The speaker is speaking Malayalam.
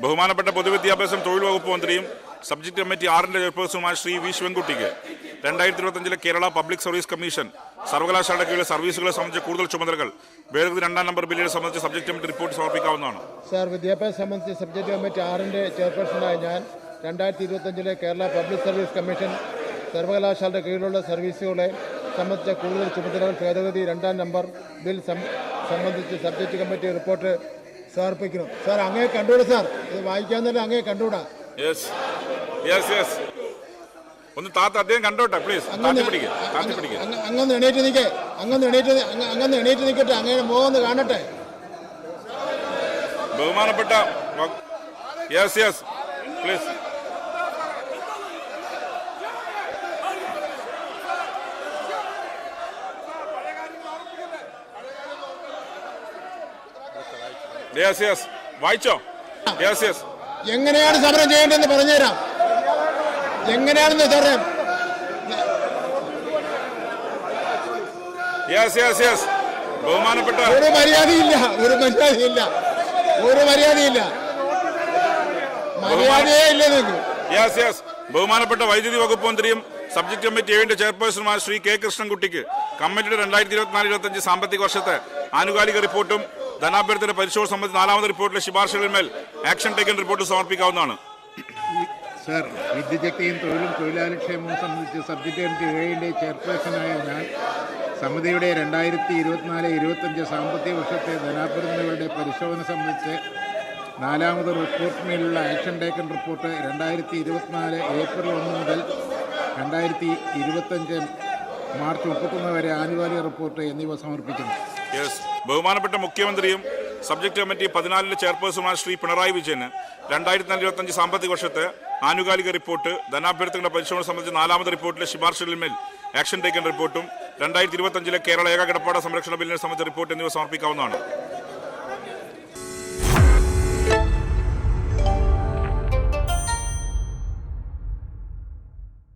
ബഹുമാനപ്പെട്ട പൊതുവിദ്യാഭ്യാസം തൊഴിൽ വകുപ്പ് മന്ത്രിയും സബ്ജക്ട് കമ്മിറ്റി 6 ചെയർപേഴ്സണുമായ ശ്രീ വി ശിവൻകുട്ടിക്ക് 2025 കേരള പബ്ലിക് സർവീസ് കമ്മീഷൻ സർവകലാശാലയുടെ കീഴിലെ സർവീസുകളെ സംബന്ധിച്ച് കൂടുതൽ ചുമതലകൾ ഭേദഗതി 2-ാം നമ്പർ ബില്ലിനെ സംബന്ധിച്ച് സബ്ജക്ട് കമ്മിറ്റി റിപ്പോർട്ട് സമർപ്പിക്കാവുന്നതാണ്. സാർ, വിദ്യാഭ്യാസം സംബന്ധിച്ച് സബ്ജക്ട് കമ്മിറ്റി 6 ചെയർപേഴ്സണായ ഞാൻ 2025 കേരള പബ്ലിക് സർവീസ് കമ്മീഷൻ സർവകലാശാലയുടെ കീഴിലുള്ള സർവീസുകളെ സംബന്ധിച്ച കൂടുതൽ ചുമതലകൾ ഭേദഗതി 2-ാം നമ്പർ ബിൽ സംബന്ധിച്ച് സബ്ജക്ട് കമ്മിറ്റി റിപ്പോർട്ട് സമർപ്പിക്കുന്നു. സാർ, അങ്ങേ കണ്ടുകൂടാ സാർ, ഇത് വായിക്കാൻ തന്നെ അങ്ങേ കണ്ടുകൂടാ. ഒന്ന് അദ്ദേഹം കണ്ടോട്ടെ പ്ലീസ്. അങ്ങൊന്ന് എണീറ്റ് നിൽക്കേ, അങ്ങൊന്ന് എണീറ്റ് നിൽക്കട്ടെ, അങ്ങനെ മുഖം കാണട്ടെ. ബഹുമാനപ്പെട്ട പ്ലീസ്. വായിച്ചോ? എങ്ങനെയാണ് സമരം ചെയ്യേണ്ടതെന്ന് പറഞ്ഞുതരാം. എങ്ങനെയാണെന്ന് പറയാം. ബഹുമാനപ്പെട്ട ഒരു മര്യാദയില്ല. മര്യാദയേ ഇല്ല നിങ്ങൾക്ക്. ബഹുമാനപ്പെട്ട വൈദ്യുതി വകുപ്പ് മന്ത്രിയും സബ്ജക്ട് കമ്മിറ്റി 7 ചെയർപേഴ്സണുമായ ശ്രീ കെ കൃഷ്ണൻകുട്ടിക്ക് കമ്മിറ്റിയുടെ 2024-25 സാമ്പത്തിക വർഷത്തെ ആനുകാലിക റിപ്പോർട്ടും ധനാഭ്യർത്ഥന പരിശോധന സംബന്ധിച്ച് 4ാമത് റിപ്പോർട്ടിലെ ശുപാർശകളിന്മേൽ ആക്ഷൻ ടേക്കൻ റിപ്പോർട്ട് സമർപ്പിക്കാവുന്നതാണ്. സർ, വിദ്യുച്ഛക്തിയും തൊഴിലും തൊഴിലാളിക്ഷേമവും സംബന്ധിച്ച് സബ്ജക്ട് കമ്മിറ്റി 7 ചെയർപേഴ്സണായ ഞാൻ സമിതിയുടെ 2024-25 സാമ്പത്തിക വർഷത്തെ ധനാഭ്യർത്ഥനകളുടെ പരിശോധന സംബന്ധിച്ച് 4ാമത് റിപ്പോർട്ടിന്മേലുള്ള ആക്ഷൻ ടേക്കൻ റിപ്പോർട്ട് 2024 ഏപ്രിൽ 1 മുതൽ 2025 മാർച്ച് 31 വരെ ആനുകാലിക റിപ്പോർട്ട് എന്നിവ സമർപ്പിക്കുന്നു. ബഹുമാനപ്പെട്ട മുഖ്യമന്ത്രിയും സബ്ജക്ട് കമ്മിറ്റി 14 ചെയർപേഴ്സണുമായ ശ്രീ പിണറായി വിജയന് 2024-25 സാമ്പത്തിക വർഷത്തെ ആനുകാലിക റിപ്പോർട്ട് ധനാഭ്യർത്ഥനകളുടെ പരിശോധന സംബന്ധിച്ച് 4ാമത് റിപ്പോർട്ടിലെ ശുപാർശകളിന്മേൽ ആക്ഷൻ ടേക്കൻ റിപ്പോർട്ടും 2025 കേരള ഏക കിടപ്പാട സംരക്ഷണ ബില്ലിനെ സംബന്ധിച്ച റിപ്പോർട്ട് എന്നിവ സമർപ്പിക്കാവുന്നതാണ്.